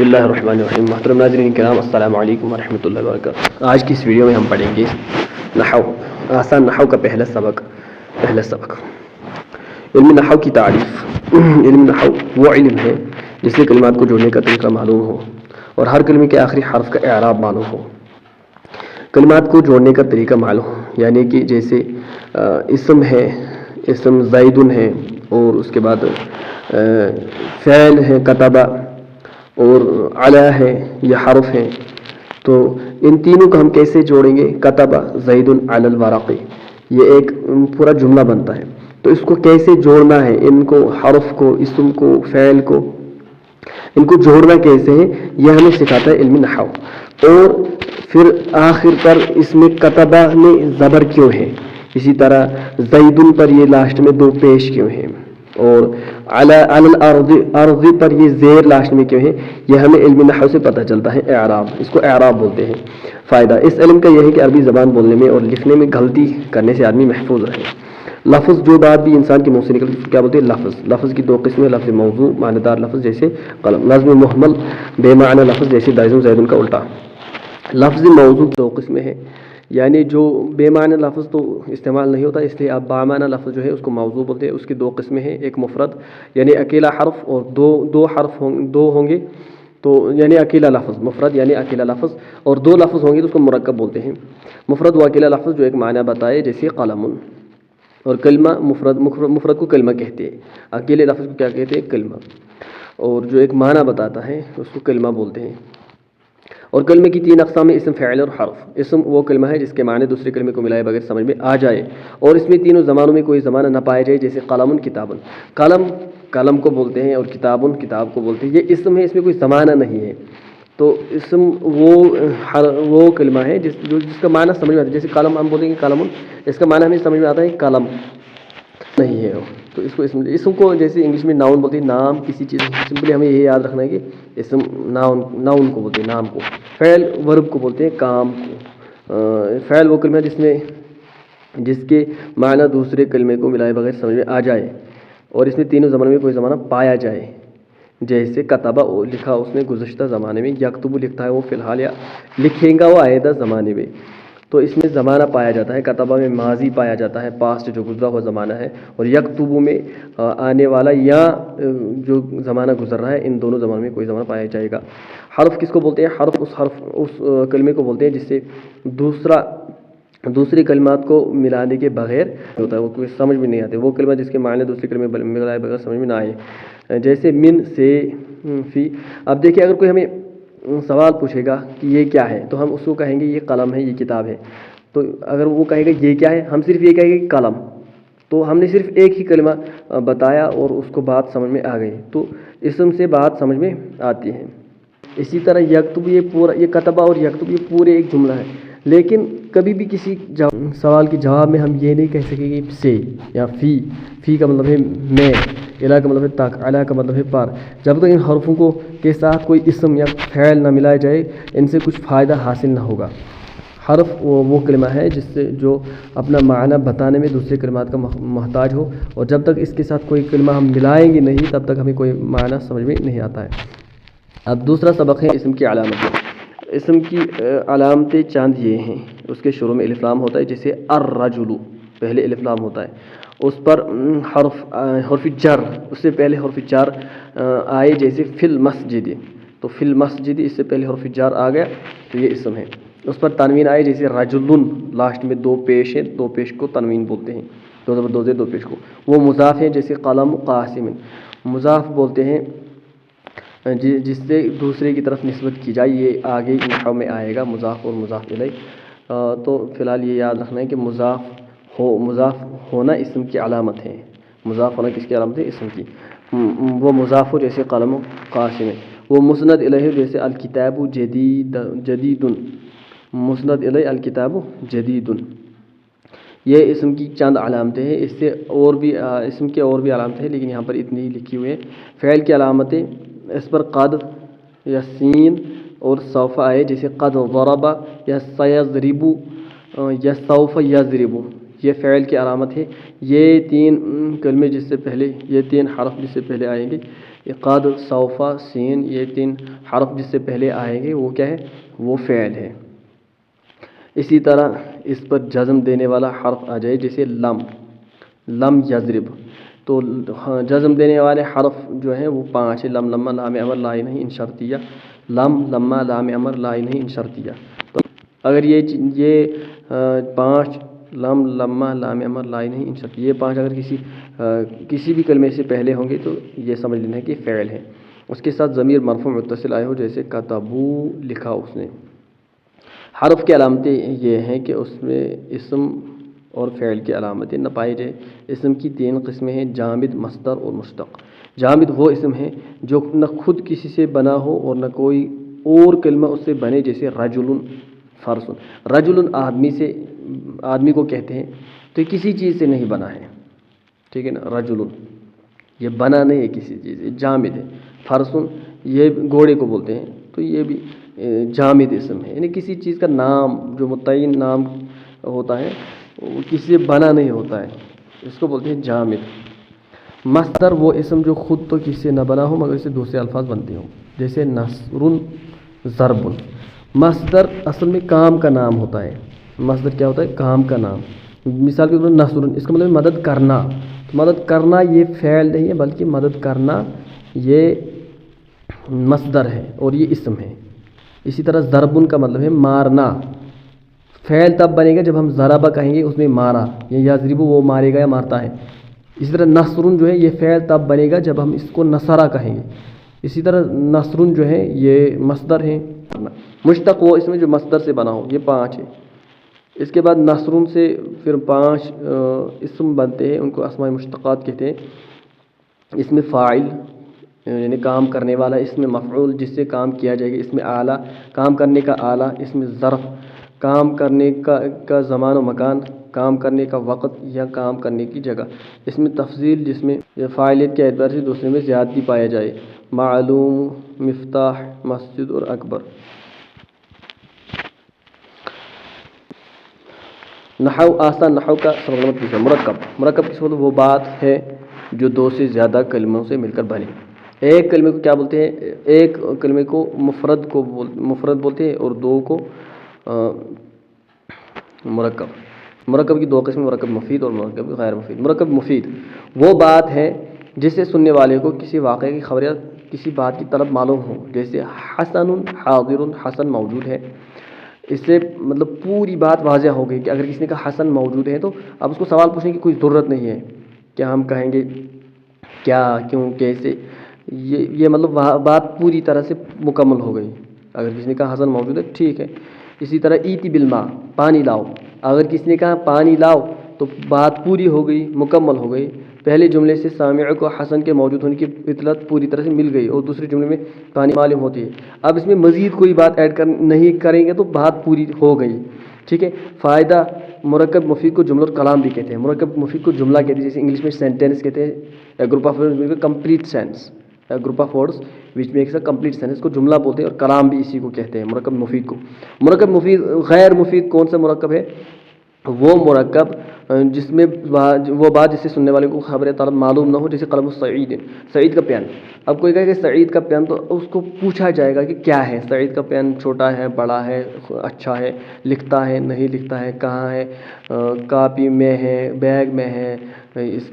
بسم اللہ الرحمن الرحیم۔ محترم ناظرین کرام، السلام علیکم ورحمۃ اللہ وبرکاتہ۔ آج کی اس ویڈیو میں ہم پڑھیں گے نحو، آسان نحو کا پہلا سبق۔ علم نحو کی تعریف۔ علم نحو وہ علم ہے جس سے کلمات کو جوڑنے کا طریقہ معلوم ہو اور ہر کلمے کے آخری حرف کا اعراب معلوم ہو۔ کلمات کو جوڑنے کا طریقہ معلوم ہو، یعنی کہ جیسے اسم ہے، اسم زیدن ہے، اور اس کے بعد فعل ہے کتبہ، اور علی ہے، یہ حرف ہیں، تو ان تینوں کو ہم کیسے جوڑیں گے؟ کتبہ زید علی الورق، یہ ایک پورا جملہ بنتا ہے، تو اس کو کیسے جوڑنا ہے، ان کو، حرف کو، اسم کو، فعل کو، ان کو جوڑنا کیسے ہے، یہ ہمیں سکھاتا ہے علم نحو۔ اور پھر آخر پر اس میں کتبہ میں زبر کیوں ہے، اسی طرح زیدن پر یہ لاسٹ میں دو پیش کیوں ہیں، اور علی الارض پر یہ زیر لاسٹ میں کیوں ہے، یہ ہمیں علم نحو سے پتہ چلتا ہے۔ اعراب، اس کو اعراب بولتے ہیں۔ فائدہ اس علم کا یہ ہے کہ عربی زبان بولنے میں اور لکھنے میں غلطی کرنے سے آدمی محفوظ رہے۔ لفظ، جو بات بھی انسان کے منہ سے نکلتی کیا بولتے ہیں؟ لفظ۔ لفظ کی دو قسمیں، لفظ موضوع معنی دار لفظ جیسے قلم، لفظ محمل بے معنی لفظ جیسے زیدن کا الٹا۔ لفظ موضوع دو قسمیں ہیں، یعنی جو بے معنی لفظ تو استعمال نہیں ہوتا، اس لیے آپ بامعنی لفظ جو ہے اس کو موضوع بولتے ہیں۔ اس کی دو قسمیں ہیں، ایک مفرد یعنی اکیلا حرف، اور دو حرف دو ہوں گے تو یعنی اکیلا لفظ، مفرد یعنی اکیلا لفظ، اور دو لفظ ہوں گے تو اس کو مرکب بولتے ہیں۔ مفرد و اکیلا لفظ جو ایک معنی بتائے، جیسے قلم، اور کلمہ مفرد کو کلمہ کہتے ہیں، اکیلے لفظ کو کیا کہتے ہیں؟ کلمہ، اور جو ایک معنی بتاتا ہے اس کو کلمہ بولتے ہیں۔ اور کلمے کی تین اقسام ہیں، اسم، فعل اور حرف۔ اسم وہ کلمہ ہے جس کے معنی دوسرے کلمے کو ملائے بغیر سمجھ میں آ جائے، اور اس میں تینوں زمانوں میں کوئی زمانہ نہ پایا جائے، جیسے قلم، کتاب۔ قلم کو بولتے ہیں، اور کتاب کو بولتے ہیں۔ یہ اسم ہے، اس میں کوئی زمانہ نہیں ہے، تو اسم وہ کلمہ ہے جس کا معنی سمجھ میں آتا ہے، جیسے قلم ہم بولیں گے قلم، اس کا معنی ہمیں سمجھ میں آتا ہے قلم نہیں ہے، تو اس کو اسم کو جیسے انگلش میں ناؤن بولتے ہیں، نام کسی چیز، سمپلی ہمیں یہ یاد رکھنا ہے کہ اسم ناؤن کو بولتے ہیں، نام کو۔ فعل ورب کو بولتے ہیں، کام کو۔ فعل وہ کلمہ ہے جس کے معنی دوسرے کلمے کو ملائے بغیر سمجھ میں آ جائے، اور اس میں تینوں زمانے میں کوئی زمانہ پایا جائے، جیسے کتبہ لکھا اس نے گزشتہ زمانے میں، یکتب لکھتا ہے وہ فی الحال، یا لکھیں گا وہ آئندہ زمانے میں، تو اس میں زمانہ پایا جاتا ہے۔ کتبہ میں ماضی پایا جاتا ہے، پاسٹ جو گزرا ہوا زمانہ ہے، اور یکتب میں آنے والا یا جو زمانہ گزر رہا ہے، ان دونوں زمانوں میں کوئی زمانہ پایا جائے گا۔ حرف کس کو بولتے ہیں؟ حرف اس کلمے کو بولتے ہیں جس سے دوسری کلمات کو ملانے کے بغیر ہوتا ہے، وہ کوئی سمجھ میں نہیں آتے، وہ کلمہ جس کے معنی دوسرے کلمے ملائے بغیر سمجھ میں نہ آئے، جیسے من، سے، فی۔ اب دیکھیں، اگر کوئی ہمیں سوال پوچھے گا کہ یہ کیا ہے، تو ہم اس کو کہیں گے یہ قلم ہے، یہ کتاب ہے۔ تو اگر وہ کہے گا یہ کیا ہے، ہم صرف یہ کہیں گے کہ قلم، تو ہم نے صرف ایک ہی کلمہ بتایا اور اس کو بات سمجھ میں آ گئی، تو اسم سے بات سمجھ میں آتی ہے۔ اسی طرح یکتب، یہ کتبہ اور یکتب یہ پورے ایک جملہ ہے، لیکن کبھی بھی کسی سوال کے جواب میں ہم یہ نہیں کہہ سکیں کہ سے یا فی کا مطلب ہے میں، الا کا مطلب ہے تک، علی کا مطلب ہے پر، جب تک ان حرفوں کے ساتھ کوئی اسم یا فعل نہ ملایا جائے، ان سے کچھ فائدہ حاصل نہ ہوگا۔ حرف وہ کلمہ ہے جو اپنا معنی بتانے میں دوسرے کلمات کا محتاج ہو، اور جب تک اس کے ساتھ کوئی کلمہ ہم ملائیں گے نہیں، تب تک ہمیں کوئی معنی سمجھ میں نہیں آتا ہے۔ اب دوسرا سبق ہے اسم کی علامتیں۔ اسم کی علامتیں چند یہ ہیں، اس کے شروع میں الف لام ہوتا ہے، جیسے الرجل، پہلے الف لام ہوتا ہے، اس پر حرف جر، اس سے پہلے حرف جر آئے، جیسے فی المسجد، تو فی المسجد اس سے پہلے حرف جر آ گیا تو یہ اسم ہے۔ اس پر تنوین آئے، جیسے رجل، لاسٹ میں دو پیش ہے، دو پیش کو تنوین بولتے ہیں، دو پیش کو۔ وہ مضاف ہے، جیسے قلم، قاسم، مضاف بولتے ہیں جس سے دوسرے کی طرف نسبت کی جائے، یہ آگے نحو میں آئے گا، مضاف اور مضاف الیہ۔ تو فی الحال یہ یاد رکھنا ہے کہ مضاف ہونا اسم کی علامت ہے۔ مضاف ہونا کس کی علامت ہے؟ اسم کی۔ وہ مضاف ہو، جیسے قلم، قاسم ہے۔ وہ مسند الیہ، جیسے الکتاب جدید، مسند الیہ الکتاب جدید۔ یہ اسم کی چند علامتیں ہیں، اس سے اور بھی اسم کی اور بھی علامتیں ہیں، لیکن یہاں پر اتنی ہی لکھی ہوئی ہیں۔ فعل کی علامتیں، اس پر قد یا سین اور سوف آئے، جیسے قد ضرب یا سیضرب یا سوف یضرب، یہ فعل کی علامت ہے۔ یہ تین کلمے جس سے پہلے، یہ تین حرف جس سے پہلے آئیں گے، قد، سوف، سین، یہ 3 حرف جس سے پہلے آئیں گے وہ کیا ہے؟ وہ فعل ہے۔ اسی طرح اس پر جزم دینے والا حرف آ جائے، جیسے لم، لم یضرب، تو جزم دینے والے حرف جو ہیں وہ 5 ہیں، لم، لما، لام امر، لا نہیں ان شرطیہ، لم، لما، لام امر، لا نہیں ان شرطیہ۔ تو اگر یہ 5 لم، لما، لام امر، لا نہیں ان شرطیہ، یہ 5 اگر کسی بھی کلمے سے پہلے ہوں گے تو یہ سمجھ لینا ہے کہ فعل ہے۔ اس کے ساتھ ضمیر مرفوع متصل آئے ہو، جیسے کتبو، لکھا اس نے۔ حرف کی علامتیں یہ ہیں کہ اس میں اسم اور فعل کی علامتیں نہ پائی جائے۔ اسم کی 3 قسمیں ہیں، جامد، مصدر اور مشتق۔ جامد وہ اسم ہے جو نہ خود کسی سے بنا ہو اور نہ کوئی اور کلمہ اس سے بنے، جیسے رجل، فرس۔ رجل آدمی کو کہتے ہیں، تو یہ کسی چیز سے نہیں بنا ہے، ٹھیک ہے نا، رجل یہ بنا نہیں ہے کسی چیز، یہ جامد ہے۔ فرس یہ گھوڑے کو بولتے ہیں، تو یہ بھی جامد اسم ہے، یعنی کسی چیز کا نام جو متعین نام ہوتا ہے وہ کسی سے بنا نہیں ہوتا ہے، اس کو بولتے ہیں جامد۔ مصدر وہ اسم جو خود تو کسی سے نہ بنا ہو مگر اس سے دوسرے الفاظ بنتے ہوں، جیسے نصر، ضرب۔ مصدر اصل میں کام کا نام ہوتا ہے۔ مصدر کیا ہوتا ہے؟ کام کا نام۔ مثال کے طور پر نصر، اس کا مطلب مدد کرنا۔ مدد کرنا یہ فعل نہیں ہے بلکہ مدد کرنا یہ مصدر ہے اور یہ اسم ہے۔ اسی طرح ضربن کا مطلب ہے مارنا۔ فعل تب بنے گا جب ہم ضربہ کہیں گے، اس نے مارا، یا یضرب وہ مارے گا یا مارتا ہے۔ اسی طرح نصرن جو ہے یہ فعل تب بنے گا جب ہم اس کو نصرہ کہیں گے۔ اسی طرح نصرن جو ہے یہ مصدر ہے۔ مشتق وہ اسم جو مصدر سے بنا ہو، یہ 5 ہے۔ اس کے بعد نصرن سے پھر 5 اسم بنتے ہیں، ان کو اسماء مشتقات کہتے ہیں۔ اس میں فاعل یعنی کام کرنے والا، اس میں مفعول جس سے کام کیا جائے گا، اس میں آلہ کام کرنے کا آلہ، اس میں ظرف کام کرنے کا زمان و مکان، کام کرنے کا وقت یا کام کرنے کی جگہ، اس میں تفضیل جس میں فاعلیت کے اعتبار سے دوسرے میں زیادتی پایا جائے، معلوم، مفتاح، مسجد اور اکبر۔ نحو آسان، نحو کا سبق مرکب۔ مرکب کس مطلب وہ بات ہے جو 2 سے زیادہ کلموں سے مل کر بنے۔ ایک کلمے کو کیا بولتے ہیں؟ ایک کلمے کو مفرد بولتے ہیں اور 2 کو مرکب۔ مرکب کی 2 قسمیں، مرکب مفید اور مرکب غیر مفید۔ مرکب مفید وہ بات ہے جس سے سننے والے کو کسی واقعے کی خبر یا کسی بات کی طلب معلوم ہو، جیسے حسن حاضر، حسن موجود ہے۔ اس سے مطلب پوری بات واضح ہو گئی کہ اگر کسی نے کہا حسن موجود ہے تو اب اس کو سوال پوچھنے کی کوئی ضرورت نہیں ہے کہ ہم کہیں گے کیا، کیوں، کیسے، یہ مطلب بات پوری طرح سے مکمل ہو گئی۔ اگر کسی نے کہا حسن موجود ہے، ٹھیک ہے۔ اسی طرح ایتی بالماء، پانی لاؤ، اگر کسی نے کہا پانی لاؤ تو بات پوری ہو گئی، مکمل ہو گئی۔ پہلے جملے سے سامع کو حسن کے موجود ہونے کی اطلاع پوری طرح سے مل گئی اور دوسرے جملے میں پانی معلوم ہوتی ہے۔ اب اس میں مزید کوئی بات ایڈ نہیں کریں گے تو بات پوری ہو گئی، ٹھیک ہے۔ فائدہ، مرکب مفید کو جملہ اور کلام بھی کہتے ہیں۔ مرکب مفید کو جملہ کہتے ہیں، جیسے انگلش میں سینٹینس کہتے ہیں، group of words complete sense, group of words which makes a complete sense کو جملہ بولتے ہیں، اور کلام بھی اسی کو کہتے ہیں، مرکب مفید کو۔ مرکب مفید غیر مفید کون سا مرکب ہے؟ وہ مرکب جس میں وہ بات جس سے سننے والے کو خبر طلب معلوم نہ ہو، جیسے قلم السعید، سعید کا پین۔ اب کوئی کہے کہ سعید کا پین، تو اس کو پوچھا جائے گا کہ کیا ہے، سعید کا پین چھوٹا ہے، بڑا ہے، اچھا ہے، لکھتا ہے، نہیں لکھتا ہے، کہاں ہے، کاپی میں ہے، بیگ میں ہے، اس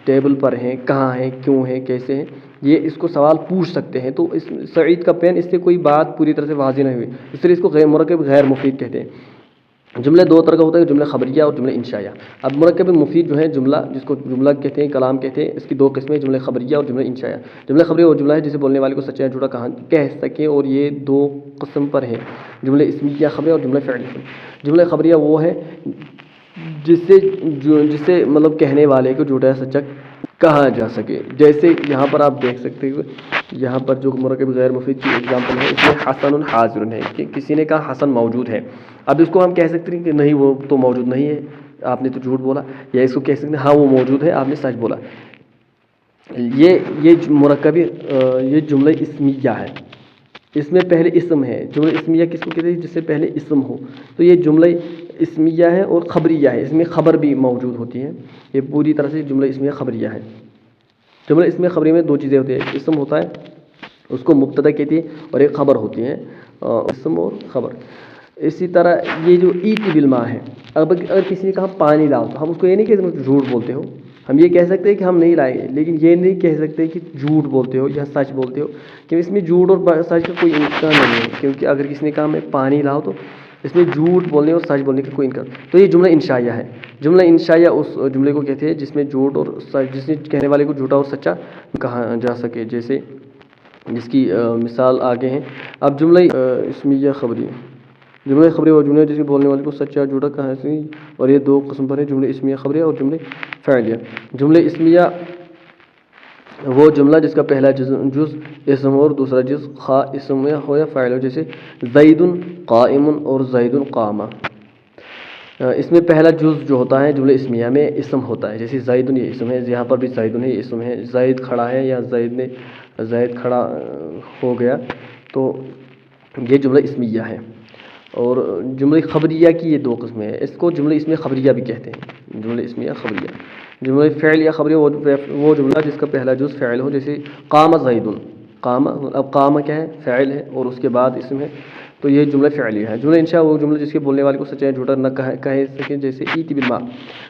ٹیبل پر ہے، کہاں ہے، کیوں ہے، کیسے ہے، یہ اس کو سوال پوچھ سکتے ہیں۔ تو اس سعید کا پین، اس سے کوئی بات پوری طرح سے واضح نہیں ہوئی، اس لیے اس کو مرکب غیر مفید کہتے ہیں۔ جملے 2 طرح کا ہوتا ہے، جملہ خبریہ اور جملہ انشائیہ۔ اب مرکب مفید جو ہے جملہ، جس کو جملہ کہتے ہیں، کلام کہتے ہیں، اس کی 2 قسمیں، جملہ خبریہ اور جملہ انشائیہ۔ جملہ خبریہ وہ جملہ ہے جسے بولنے والے کو سچا یا جھوٹا کہہ سکے، اور یہ 2 قسم پر ہے، جملہ اسمیہ خبریہ اور جملہ فعلیہ۔ جملہ خبریہ وہ ہے جس سے مطلب کہنے والے کو جھوٹا یا سچا کہا جا سکے، جیسے یہاں پر آپ دیکھ سکتے ہو، یہاں پر جو مرکب غیر مفید کی اگزامپل ہے، اس میں حسن حاضر ہے کہ کسی نے کہا حسن موجود ہے۔ اب اس کو ہم کہہ سکتے ہیں کہ نہیں وہ تو موجود نہیں ہے، آپ نے تو جھوٹ بولا، یا اس کو کہہ سکتے ہیں ہاں وہ موجود ہے، آپ نے سچ بولا۔ یہ مرکب یہ جملہ اسمیہ ہے، اس میں پہلے اسم ہے۔ جملہ اسمیہ کس کو کہتے ہیں؟ جس سے پہلے اسم ہو، تو یہ جملہ اسمیہ ہے اور خبریہ ہے، اس میں خبر بھی موجود ہوتی ہے، یہ پوری طرح سے جملہ اسمیہ خبریہ ہے۔ جملہ اسم خبری میں دو چیزیں ہوتی ہیں، اسم ہوتا ہے اس کو مبتدا کہتی ہے اور ایک خبر ہوتی ہے، اسم اور خبر۔ اسی طرح یہ جو ایتی بالماء ہے، اب اگر کسی نے کہا پانی لاؤ تو ہم اس کو یہ نہیں کہہ سکتے جھوٹ بولتے ہو، ہم یہ کہہ سکتے ہیں کہ ہم نہیں لائیں گے، لیکن یہ نہیں کہہ سکتے کہ جھوٹ بولتے ہو یا سچ بولتے ہو، کہ اس میں جھوٹ اور سچ کا کوئی امکان نہیں ہے، کیونکہ اگر کسی نے کہا میں پانی لاؤ تو اس میں جھوٹ بولنے اور سچ بولنے کا کوئی امکان۔ تو یہ جملہ انشائیہ ہے۔ جملہ انشائیہ اس جملے کو کہتے ہیں جس میں جھوٹ اور سچ، جس میں کہنے والے کو جھوٹا اور سچا کہا جا سکے، جیسے جس کی مثال آگے ہیں۔ اب جملہ اسمیہ خبری، جملہ خبری وہ جملہ جس کے بولنے والے کو سچا جھوٹا کہا ہے، اور یہ دو قسم پر ہے، جملہ اسمیہ خبریہ اور جملہ فعلیہ۔ جملہ اسمیہ وہ جملہ جس کا پہلا جز اسم اور دوسرا جز خواہ اسم ہو یا فاعل ہو، جیسے زید قائم اور زید قام۔ اس میں پہلا جز جو ہوتا ہے جملہ اسمیہ میں اسم ہوتا ہے، جیسے زید یہ اسم ہے، یہاں پر بھی زید یہ اسم ہے، زید کھڑا ہے یا زید کھڑا ہو گیا، تو یہ جملہ اسمیہ ہے۔ اور جملہ خبریہ کی یہ دو قسمیں ہیں، اس کو جملہ اسمیہ خبریہ بھی کہتے ہیں، جملہ اسمیہ خبریہ۔ جملہ فعلیہ خبریہ وہ جملہ جس کا پہلا جز فعل ہو، جیسے قام زید، قام، اب قام کیا ہے؟ فعل ہے اور اس کے بعد اسم ہے، تو یہ جملہ فعلیہ ہے۔ جملہ انشاء وہ جملہ جس کے بولنے والے کو سچا یا جھوٹا نہ کہہ سکے، جیسے ایتی بالماء۔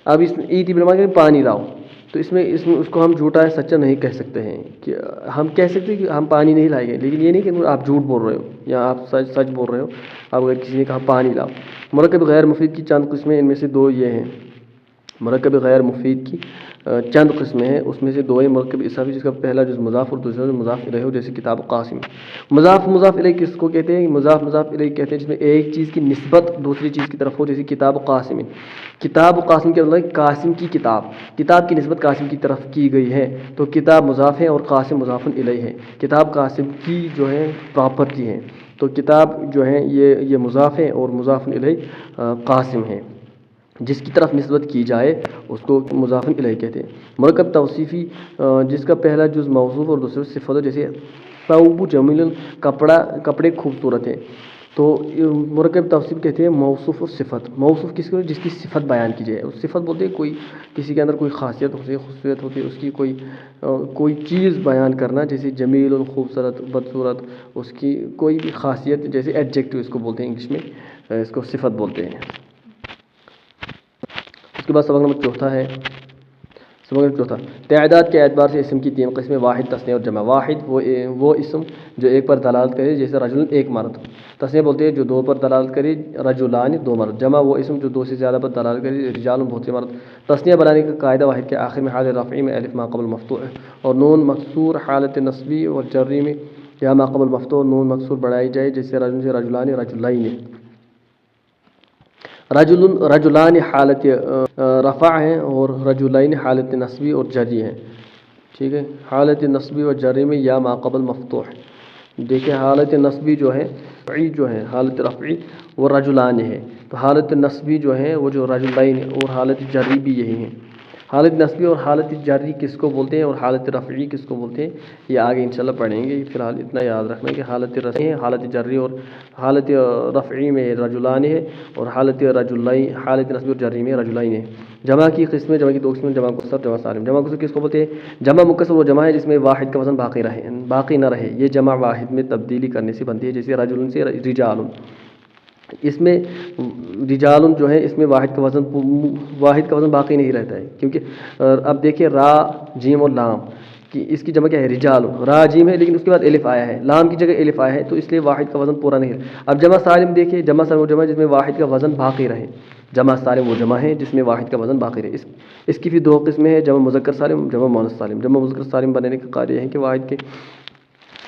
اب اس ایتی بالماء کہ پانی لاؤ، تو اس میں اس کو ہم جھوٹا یا سچا نہیں کہہ سکتے ہیں، کہ ہم کہہ سکتے ہیں کہ ہم پانی نہیں لائیں گے، لیکن یہ نہیں کہ آپ جھوٹ بول رہے ہو یا آپ سچ بول رہے ہو۔ اب اگر کسی نے کہا پانی لاؤ۔ مرکب غیر مفید کی چند قسمیں، ان میں سے دو یہ ہیں، مرکب غیر مفید کی چند قسمیں ہیں، اس میں سے دو ہیں مرکب اضافی جس کا پہلا جز مضاف اور دوسرا جز مضاف الیہ ہو، جیسے کتاب قاسم۔ مضاف الیہ کس کو کہتے ہیں؟ مضاف الیہ کہتے ہیں جس میں ایک چیز کی نسبت دوسری چیز کی طرف ہو، جیسے کتاب قاسم۔ کتاب قاسم کے مطلب قاسم کی کتاب کی نسبت قاسم کی طرف کی گئی ہے، تو کتاب مضاف ہے اور قاسم مضاف الیہ ہے۔ کتاب قاسم کی جو ہے پراپرٹی ہے، تو کتاب جو ہے یہ مضاف ہے اور مضاف الیہ قاسم ہے، جس کی طرف نسبت کی جائے اس کو مضاف الیہ کہتے ہیں۔ مرکب توصیفی جس کا پہلا جز موصوف اور دوسرا صفت ہو، جیسے ثوب جمیل، کپڑے خوبصورت ہیں، تو مرکب توصیف کہتے ہیں موصوف اور صفت۔ موصوف کس کو؟ جس کی صفت بیان کی جائے، اس صفت بولتے ہیں کوئی کسی کے اندر کوئی خاصیت ہوتی ہے، خصوصیت ہوتی ہے، اس کی کوئی چیز بیان کرنا، جیسے جمیل، خوبصورت، بدصورت، اس کی کوئی بھی خاصیت، جیسے ایڈجیکٹو اس کو بولتے ہیں انگلش میں، اس کو صفت بولتے ہیں۔ اس کے بعد سبق نمبر چوتھا ہے، تعداد کے اعتبار سے اسم کی تین قسمیں، واحد، تثنیہ اور جمع۔ واحد وہ اسم جو ایک پر دلالت کرے، جیسے رجل ایک مرد۔ تثنیہ بولتے ہیں جو دو پر دلالت کرے، رجلان دو مرد۔ جمع وہ اسم جو دو سے زیادہ پر دلالت کرے، رجال بہت سے مرد۔ تثنیہ بنانے کا قاعدہ واحد کے آخر میں حالت رفعی میں الف ما قبل مفتوح اور نون مکسور، حالت نصبی اور جری میں یا ما قبل مفتوح اور نون مکسور بڑھائی جائے، جیسے رجل سے رجلان، رجلین۔ رجلان حالت رفع ہیں اور رجلین حالت نصبی اور جری ہیں، ٹھیک ہے۔ حالت نصبی اور جری میں یا ما قبل مفتوح۔ دیکھیں حالت نصبی جو ہے حالت رفعی وہ رجلان ہے، تو حالت نصبی جو ہے وہ جو رجلین، اور حالت جری بھی یہی ہیں۔ حالت نصبی اور حالت جری کس کو بولتے ہیں اور حالت رفعی کس کو بولتے ہیں، یہ آگے انشاءاللہ پڑھیں گے۔ فی الحال اتنا یاد رکھنا کہ حالت رفعی ہے، حالت جری اور حالت رفعی میں رجلان ہے، اور حالت نصبی اور جری میں رجلین ہے۔ جمع کی قسمیں، جمع کی دو قسمیں، جمع مکسر، جمع سالم۔ جمع مکسر کس کو بولتے ہیں؟ جمع مکسر وہ جمع ہے جس میں واحد کا وزن باقی نہ رہے، یہ جمع واحد میں تبدیلی کرنے سے بنتی ہے، جیسے رجل سے رجال۔ اس میں رجال جو ہے اس میں واحد کا وزن باقی نہیں رہتا ہے، کیونکہ اب دیکھیں را، جیم اور لام کہ اس کی جمع کیا ہے؟ رجال۔ را جیم ہے لیکن اس کے بعد الف آیا ہے، لام کی جگہ الف آیا ہے، تو اس لیے واحد کا وزن پورا نہیں ہے۔ اب جمع سالم دیکھیں، جمع سالم وہ جمع ہے جس میں واحد کا وزن باقی رہے، جمع سالم وہ جمع ہے جس میں واحد کا وزن باقی رہے۔ اس کی بھی دو قسمیں ہیں، جمع مذکر سالم، جمع مؤنث سالم۔ جمع مذکر سالم بنانے کا قاعدہ ہے کہ واحد کے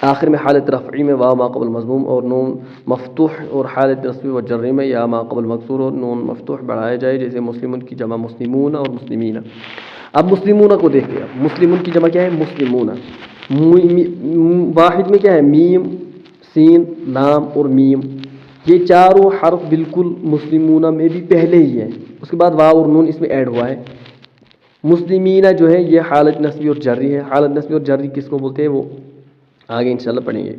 آخر میں حالت رفعی میں واو ما قبل مضموم اور نون مفتوح، اور حالت نصبی و جری میں یا ما قبل مکسور اور نون مفتوح بڑھایا جائے، جیسے مسلمون کی جمع مسلمون اور مسلمین۔ اب مسلمون کو دیکھیں، مسلمون کی جمع کیا ہے؟ مسلمون۔ واحد میں کیا ہے؟ میم، سین، لام اور میم، یہ چاروں حرف بالکل مسلمون میں بھی پہلے ہی ہیں، اس کے بعد واو اور نون اس میں ایڈ ہوا ہے۔ مسلمین جو ہے یہ حالت نصبی اور جری ہے۔ حالت نصبی اور جری کس کو بولتے ہیں وہ آگے انشاءاللہ پڑھیں گے۔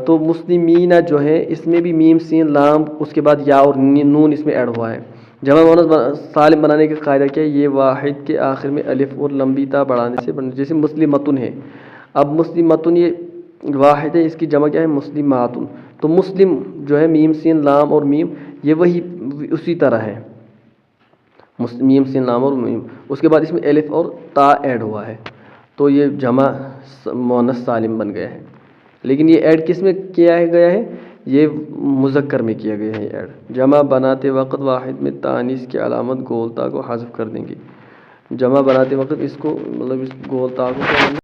تو مسلمین جو ہے اس میں بھی میم، سین، لام، اس کے بعد یا اور نون اس میں ایڈ ہوا ہے۔ جمع مؤنث سالم بنانے کا قاعدہ کیا ہے؟ یہ واحد کے آخر میں الف اور لمبی تا بڑھانے سے جیسے مسلمتن ہے، اب مسلمتن یہ واحد ہے، اس کی جمع کیا ہے؟ مسلماتن، تو مسلم جو ہے میم سین لام اور میم یہ وہی اسی طرح ہے، میم سین لام اور میم، اس کے بعد اس میں الف اور تا ایڈ ہوا ہے تو یہ جمع مؤنث سالم بن گیا ہے۔ لیکن یہ ایڈ کس میں کیا گیا ہے؟ یہ مذکر میں کیا گیا ہے ایڈ۔ جمع بناتے وقت واحد میں تانیث کی علامت گول تا کو حذف کر دیں گے۔ جمع بناتے وقت اس کو مطلب اس گول تا کو